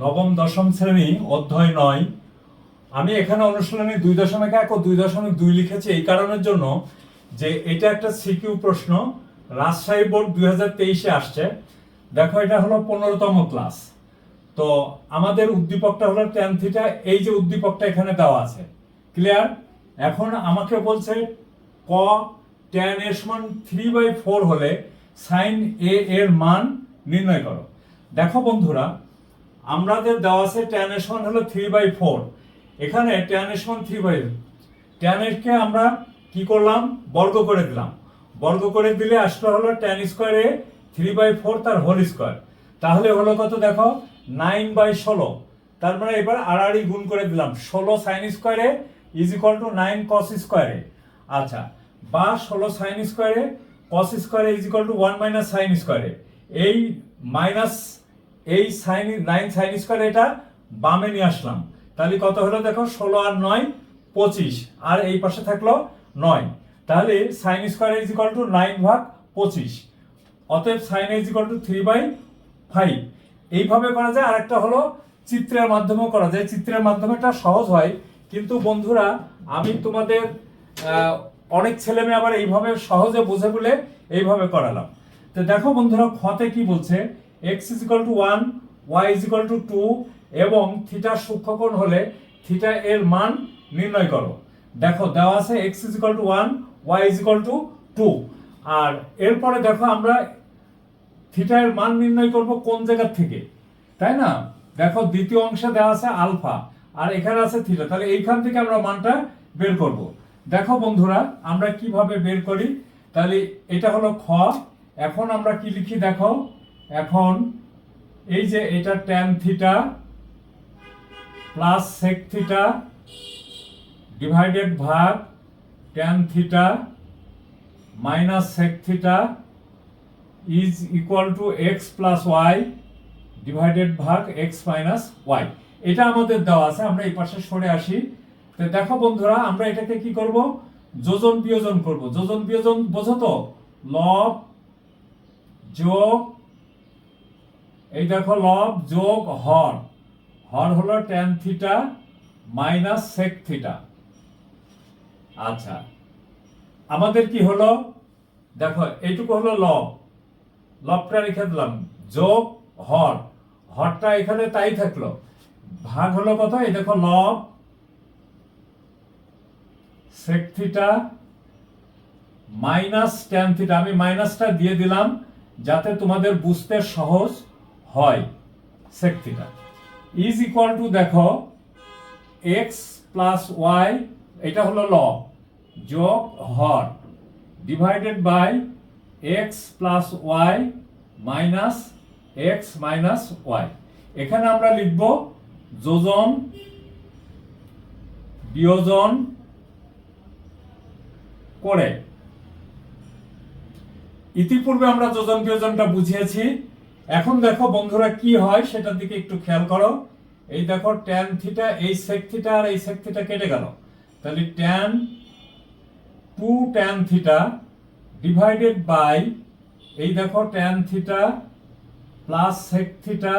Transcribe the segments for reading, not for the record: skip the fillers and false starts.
নবম দশম শ্রেণী অধ্যায় 9। আমি এখানে অনুশীলনী 2.1 ও 2.2 লিখেছি এই কারণের জন্য যে এটা একটা সিকিউ প্রশ্ন, রাজশাহী বোর্ড 2023-এ আসছে। দেখো, এটা হলো 15তম ক্লাস। তো আমাদের উদ্দীপকটা হলো tan থিটা। এই যে উদ্দীপকটা এখানে দেওয়া আছে, ক্লিয়ার? এখন আমাকে বলছে ক tan এর সমান 3/4 হলে sin a এর মান নির্ণয় করো। দেখো বন্ধুরা, আমাদের দেওয়া আছে tan এর সমান হলো 3/4। এখানে tan এর সমান 3/4, tan এর কে আমরা কি করলাম, বর্গ করে দিলাম। বর্গ করে দিলে আসলে হলো tan স্কয়ার এ 3/4 তার হোল স্কয়ার। তাহলে হলো কত দেখো, 9/16। তার মানে এবার আড়াআড়ি গুণ করে দিলাম, 16 sin square A is equal to 9 cos square A. আচ্ছা, বা 16 sin square A cos square A is equal to 1 minus sin square A. এই মাইনাস এই সাইন 9 সাইন স্কয়ার এটা বামে নিয়ে আসলাম। তাহলে কত হলো দেখো, 16 আর 9 25, আর এই পাশে থাকলো 9। তাহলে sine square is equal two 9/25। অতএব সাইন ইজ ইকুয়াল টু 3/5। এইভাবে করা যায়। আর একটা হলো চিত্রের মাধ্যমেও করা যায়। চিত্রের মাধ্যমে এটা সহজ হয়, কিন্তু বন্ধুরা আমি তোমাদের অনেক ছেলে মেয়ে আবার এইভাবে সহজে বুঝে বলে এইভাবে করালাম। তো দেখো বন্ধুরা, খতে কি বলছে, x is equal to 1, y is equal to 2 এবং থিটা সূক্ষ্মকোণ হলে থিটা এর মান নির্ণয় করো। দেখো দেওয়া আছে x is equal to 1, y is equal to 2। আর এরপরে দেখো আমরা থিটা এর মান নির্ণয় করব কোন জায়গা থেকে, তাই না? দেখো দ্বিতীয় অংশে দেওয়া আছে আলফা, আর এখানে আছে থিটা। তাহলে এইখান থেকে আমরা মানটা বের করব। দেখো বন্ধুরা, আমরা কিভাবে বের করি। তাহলে এটা হলো খ। এখন আমরা কি লিখি দেখো, এখন এই যে এটা tan theta plus sec theta divided ভাগ tan theta minus sec theta is equal to x plus y divided ভাগ x মাইনাস ওয়াই। এটা আমাদের দেওয়া আছে। আমরা এই পাশে সরে আসি। তো দেখো বন্ধুরা, আমরা এটাকে কি করব, যোজন বিয়োজন করব। যোজন বিয়োজন বোঝো তো, লব যোগ, এই দেখো লব যোগ হর। হর হলো tan theta minus sec theta. আচ্ছা, আমাদের কি হলো দেখো, এইটুকু হলো লব, লবটা রেখে দিলাম, যোগ হর, হরটা এখানে তাই থাকলো, ভাগ হলো কত, এই দেখো লব sec theta minus tan theta. আমি মাইনাসটা দিয়ে দিলাম যাতে তোমাদের বুঝতে সহজ হয়। sec theta is equal to দেখো x প্লাস ওয়াই, এটা হলো লব, যোগ হর divided by x plus Y minus x minus Y. এখানে আমরা লিখব যোজন বিয়োজন করে। ইতিপূর্বে আমরা যোজন বিয়োজনটা বুঝিয়েছি। এখন দেখো বন্ধুরা কি হয় সেটার দিকে একটু খেয়াল করো। এই দেখো tan থিটা, এই sec থিটা আর এই sec থিটা কেটে গেল। তাহলে tan 2 tan theta divided by, এই দেখো tan theta plus sec theta.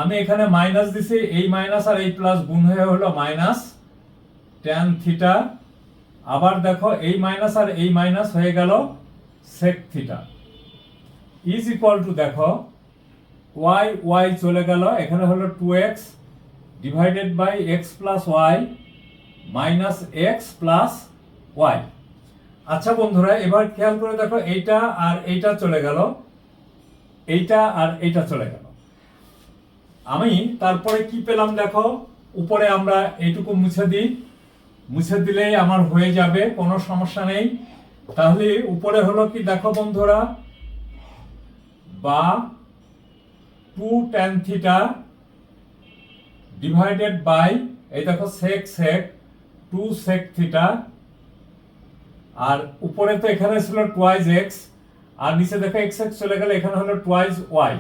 আমি এখানে মাইনাস দিছি, এই মাইনাস আর এই প্লাস গুণ হয়ে হলো মাইনাস tan থিটা। আবার দেখো এই মাইনাস আর এই মাইনাস হয়ে গেল sec theta is equal to দেখো y y চলে গেল, এখানে হলো 2x divided by x plus Y minus x plus y. আচ্ছা বন্ধুরা, এবার খেয়াল করে দেখো, এইটা আর এইটা চলে গেল, এইটা আর এইটা চলে গেল। আমি তারপরে কি পেলাম দেখো, উপরে আমরা এইটুকু মুছে দিই, মুছে দিলেই আমার হয়ে যাবে, কোনো সমস্যা নেই। তাহলে উপরে হলো কি দেখো বন্ধুরা, বা 2 tan থিটা ডিভাইডেড বাই, এই দেখো sec 2 sec থিটা, আর উপরে তো এখানে ছিল টুয়াইজ x, আর নিচে দেখো x x চলে গেলে এখানে হলো টুয়াইজ y।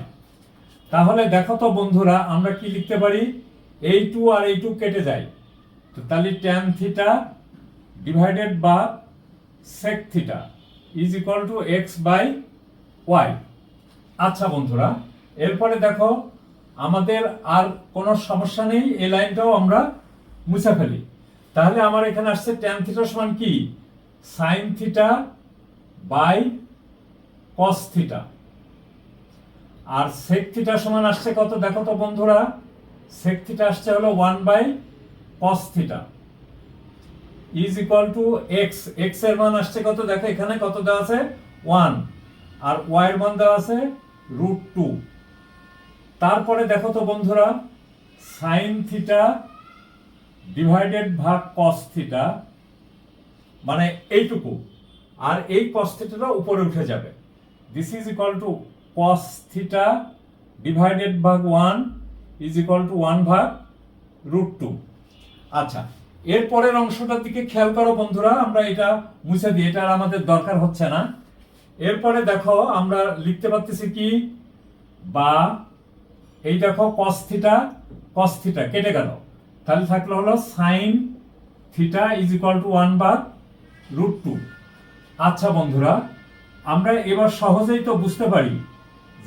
তাহলে দেখো তো বন্ধুরা, আমরা কি লিখতে পারি, এই 2 আর এই 2 কেটে যায়, তো তাহলে tan থিটা ডিভাইডেড বা sec theta is equal to x by y। আচ্ছা বন্ধুরা, এরপরে দেখো আমাদের আর কোনো সমস্যা নেই, এই লাইনটাও আমরা মুছে ফেলি। তাহলে আমার এখানে আসছে ট্যান থিটা সমান কি, sine theta by cos theta. আর সেক থিটা সমান আসছে কত দেখো তো বন্ধুরা, সেক থিটা আসছে হলো 1/cos theta is equal two x. X এর মান আসছে কত দেখো, এখানে কত দেওয়া আছে 1, আর ওয়াই এর মান দেওয়া আছে √2। তারপরে দেখো তো বন্ধুরা, সাইন থিটা ডিভাইডেড ভাগ কস থিটা, মানে এইটুকু, আর এই কস থিটাটা উপরে উঠে যাবে। This is equal to cos theta divided ভাগ 1 ইজ ইকুয়াল টু 1/√2। আচ্ছা, এর পরের অংশটার দিকে খেয়াল করো বন্ধুরা, আমরা এটা মুছে দিই, এটা আর আমাদের দরকার হচ্ছে না। এরপরে দেখো আমরা লিখতে পারতেছি কি, বা এই দেখো cos থিটা কেটে গেল, তাহলে থাকলো হলো sine theta is equal two 1/√2। আচ্ছা বন্ধুরা, আমরা এবার সহজেই তো বুঝতে পারি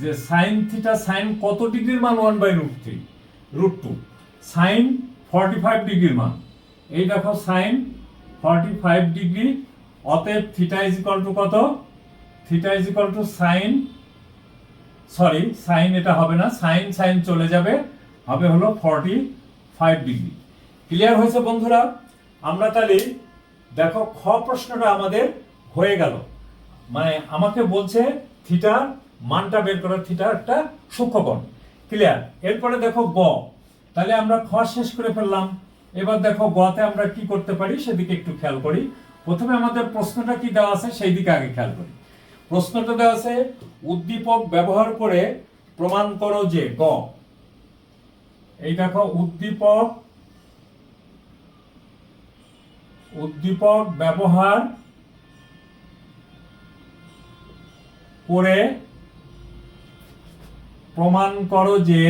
যে সাইন থিটা, সাইন কত ডিগ্রির মান 1/√2, সাইন 45 ডিগ্রির মান। এই দেখো সাইন 45 ডিগ্রি, অতএব থিটা ইজ ইকুয়াল টু কত, theta is equal to sine, sorry sine এটা হবে না, সাইন সাইন চলে যাবে, হবে হলো 45 ডিগ্রি। ক্লিয়ার হয়েছে বন্ধুরা? আমরা তাহলে দেখো খ প্রশ্নটা আমাদের হয়ে গেল, মানে আমাকে বলছে থিটার মানটা বের করা, থিটা একটা সূক্ষ্মকোণ। ক্লিয়ার? এরপরে দেখো গ, তাহলে আমরা খ শেষ করে ফেললাম। এবার দেখো গতে আমরা কি করতে পারি সেদিকে একটু খেয়াল করি। প্রথমে আমাদের প্রশ্নটা কি দেওয়া আছে সেই দিকে আগে খেয়াল করি। প্রশ্নটা দেওয়া আছে উদ্দীপক ব্যবহার করে প্রমাণ করো যে গ, এই দেখো উদ্দীপক ব্যবহার করে প্রমাণ করো যে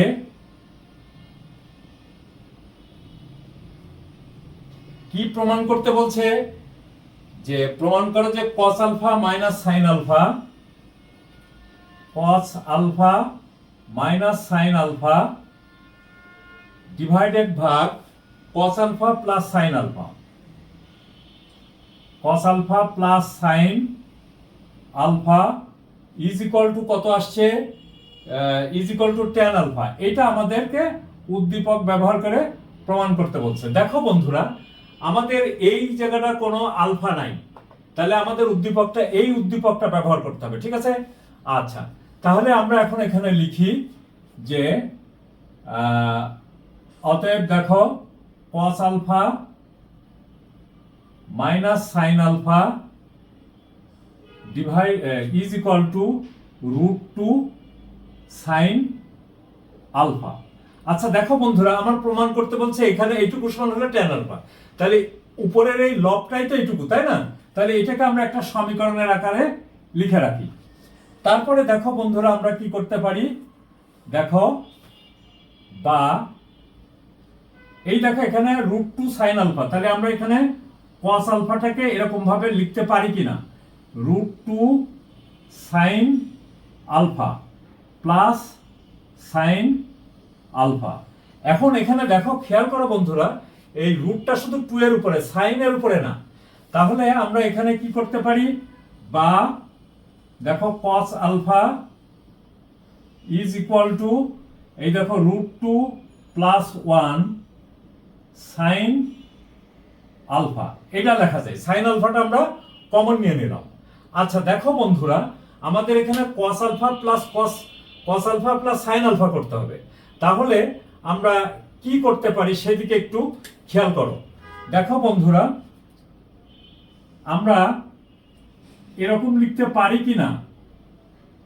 কি প্রমাণ করতে বলছে, যে প্রমাণ করো যে cos alpha minus sine alpha, cos alpha minus sine alpha divided ভাগ cos alpha plus sine alpha, cos alpha plus sine alpha is equal to কত আসছে, is equal to tan alpha. এটা আমাদেরকে উদ্দীপক ব্যবহার করে প্রমাণ করতে বলছে। দেখো বন্ধুরা, আমাদের এই জায়গাটা কোনো আলফা নাই, তাহলে আমাদের উদ্দীপকটা, এই উদ্দীপকটা ব্যবহার করতে হবে, ঠিক আছে? আচ্ছা, তাহলে আমরা এখন এখানে লিখি যে অতএব দেখো cos alpha minus sine alpha divide is equal to √2 sine alpha. আচ্ছা দেখো বন্ধুরা, আমার প্রমাণ করতে বলছে এখানে এইটুকু সমান হলো ট্যান আলফা, তাহলে উপরের এই লবটাই তো এইটুকু, তাই না? তাহলে এটাকে আমরা একটা সমীকরণের আকারে লিখে রাখি। তারপরে দেখো বন্ধুরা, আমরা কি করতে পারি, দেখো বা এই দেখো এখানে √2 সাইন আলফা, তাহলে আমরা এখানে cos আলফাটাকে এরকম ভাবে লিখতে পারি কিনা, √2 sine alpha plus sine alpha. এখন এখানে দেখো খেয়াল করো বন্ধুরা, এই রুটটা শুধু 2 এর উপরে, সাইনের উপরে না। তাহলে আমরা এখানে কি করতে পারি, বা দেখো cos alpha is equal to, এই দেখো √2 প্লাস 1 সাইন আলফা, এটা লেখা যায়। সাইন আলফাটা আমরা কমন নিয়ে নিলাম। আচ্ছা দেখো বন্ধুরা, আমাদের এখানে cos alpha plus cos alpha plus sine alpha করতে হবে। তাহলে আমরা কি করতে পারি সেদিকে একটু খেয়াল করো। দেখো বন্ধুরা, আমরা এরকম লিখতে পারি কিনা,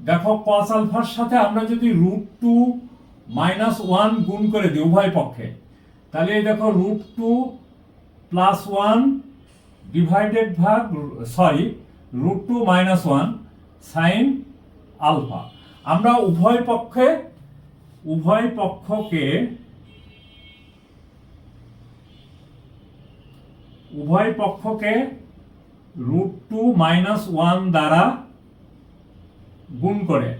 দেখো cos আলফার সাথে আমরা যদি √2 মাইনাস 1 গুণ করে দিই উভয় পক্ষে, তাহলে এই দেখো √2 প্লাস 1 ডিভাইডেড ভাগ, সরি √2 মাইনাস 1 সাইন আলফা। আমরা উভয় পক্ষকে √2 মাইনাস 1 দ্বারা গুণ করে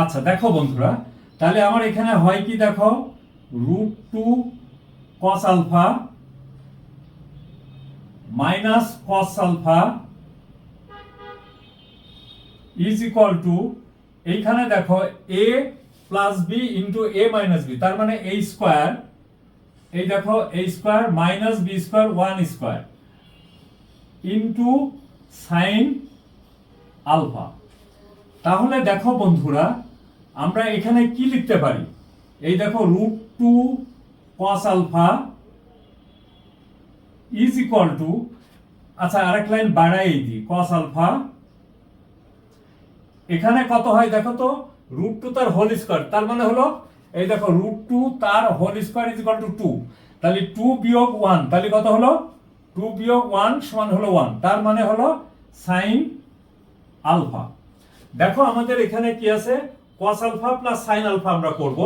আচ্ছা দেখো বন্ধুরা, তাহলে আমার এখানে হয় কি দেখো, √2 cos alpha minus cos alpha is equal to, এইখানে দেখো a plus B into a minus B, তার মানে a স্কোয়ার, এই দেখো a square minus B square 1 square into sine alpha. তাহলে দেখো বন্ধুরা, আমরা এখানে কি লিখতে পারি, এই দেখো √2 cos alpha is equal to, আচ্ছা আরেক লাইন বাড়াই দিই, cos আলফা, এখানে কত হয় দেখো তো, √2 তার হোল স্কয়ার, তার মানে হলো এই দেখো √2 তার whole square is equal to 2, তাহলে 2 বিয়োগ 1, তাহলে কত হলো, 2 বিয়োগ 1 সমান হলো 1, তার মানে হলো সাইন আলফা। দেখো আমাদের এখানে কি আছে, cos alpha plus sine alpha আমরা করব,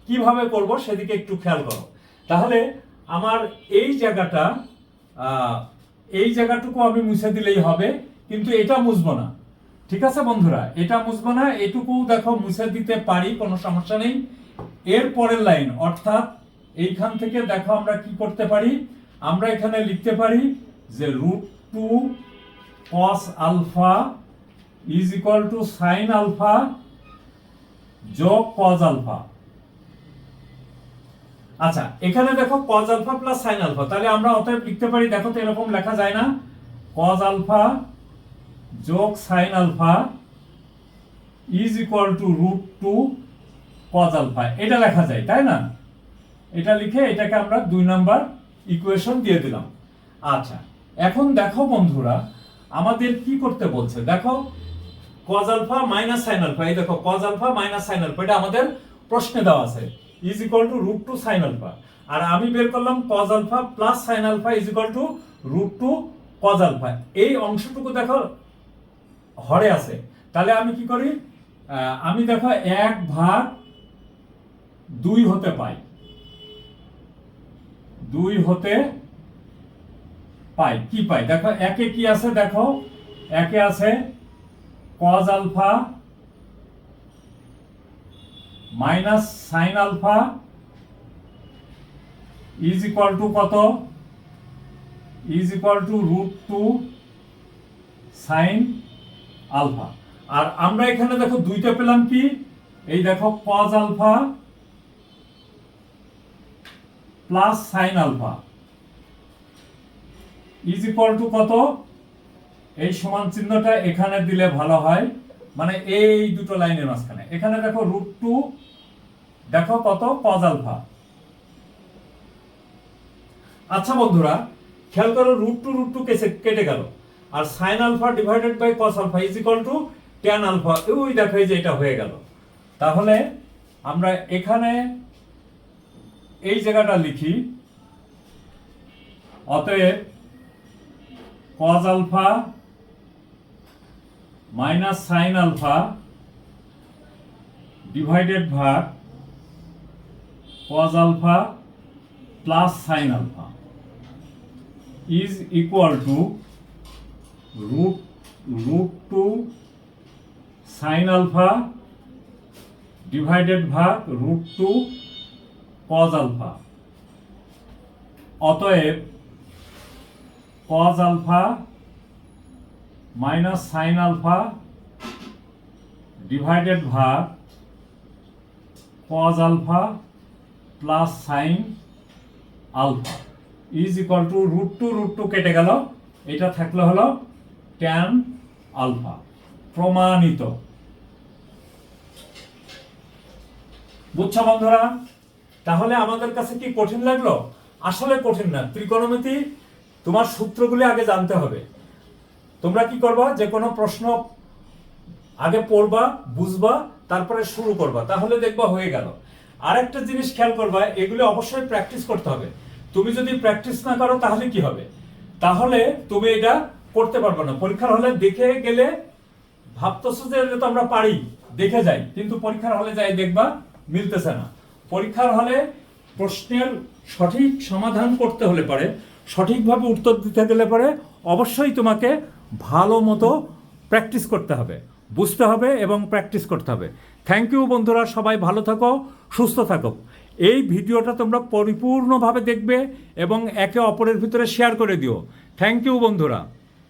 কিভাবে করব সেদিকে একটু খেয়াল করো। তাহলে আমার এই জায়গাটা, এই জায়গাটুকু আমি মুছে দিলেই হবে, কিন্তু এটা মুছবো না, ঠিক আছে বন্ধুরা, এটা মুছবো না, এটুকু দেখো মুছে দিতে পারি, কোনো সমস্যা নেই। এর পরের লাইন, অর্থাৎ এইখান থেকে দেখো আমরা কি করতে পারি, আমরা এখানে লিখতে পারি যে √2 cos alpha is equal to sine alpha যোগ cos আলফা। আচ্ছা এখানে দেখো cos alpha plus sine alpha, তাহলে আমরা অতএব লিখতে পারি, দেখো তো এরকম লেখা যায় না, cos আলফা যোগ sine alpha is equal to √2 cos alpha, এটা লেখা যায় তাই না, এটা লিখে এটাকে আমরা 2 নাম্বার ইকুয়েশন দিয়ে দিলাম। আচ্ছা এখন দেখো বন্ধুরা, আমাদের কি করতে বলছে, দেখো cos alpha minus sine alpha, এই দেখো cos alpha minus sine alpha, এটা আমাদের প্রশ্নে দেওয়া আছে, is equal to √2 sine alpha, আর আমি বের করলাম cos alpha plus sine alpha is equal to √2 cos alpha. এই অংশটুকু দেখো হরে আছে, তাহলে আমি কি করি, আমি দেখো 1/2 হতে পাই, 2 হতে পাই, কি পাই দেখো, একে কি আছে, দেখো একে আছে cos alpha minus sine alpha is equal to কত, is equal to √2 sine alpha. আর আমরা এখানে দেখো 2টা পেলাম কি, এই দেখো cos alpha plus sine alpha is equal to কত, এই সমান চিহ্নটা এখানে দিলে ভালো হয়, মানে এই দুটো লাইনের মাঝখানে, এখানে দেখো √2, দেখো কত cos আলফা। আচ্ছা বন্ধুরা খেয়াল করো, √2 কেটে গেল, আর sine alpha divided by cos alpha is equal to tan alpha, ওই দেখো এই যে এটা হয়ে গেল। তাহলে আমরা এখানে এই জায়গাটা লিখি, অতএব cos alpha minus sine alpha divided ভাগ cos alpha plus sine alpha is equal to √2 sine alpha divided ভাগ √2 cos আলফা। অতএব cos alpha minus sine alpha divided ভাগ cos alpha plus sine alpha is equal to √2 কেটে গেল, এটা থাকলে হলো tan alpha. প্রমাণিত। বুঝছো বন্ধুরা? তাহলে আমাদের কাছে কি কঠিন লাগলো? আসলে কঠিন না। ত্রিকোণমিতি তোমার সূত্রগুলি আগে জানতে হবে। তোমরা কি করবা, যে কোনো প্রশ্ন আগে পড়বা, বুঝবা, তারপরে শুরু করবা, তাহলে দেখবা হয়ে গেল। আরেকটা জিনিস খেয়াল করবা, এগুলো অবশ্যই প্র্যাকটিস করতে হবে। তুমি যদি প্র্যাকটিস না করো তাহলে কি হবে? তাহলে তুমি এটা করতে পারবে না। পরীক্ষার হলে দেখে গেলে ভাবতেছো যে এটা তো আমরা পারি, দেখে যাই, কিন্তু পরীক্ষার হলে যাই দেখবা মিলতেছে না। পরীক্ষার হলে প্রশ্নের সঠিক সমাধান করতে হলে পারে, সঠিকভাবে উত্তর দিতে গেলে পারে অবশ্যই তোমাকে ভালো মতো প্র্যাকটিস করতে হবে। বুঝতে হবে এবং প্র্যাকটিস করতে হবে। থ্যাংক ইউ বন্ধুরা, সবাই ভালো থাকো, সুস্থ থাকো। এই ভিডিওটা তোমরা পরিপূর্ণভাবে দেখবে এবং একে অপরের ভিতরে শেয়ার করে দিও। থ্যাংক ইউ বন্ধুরা।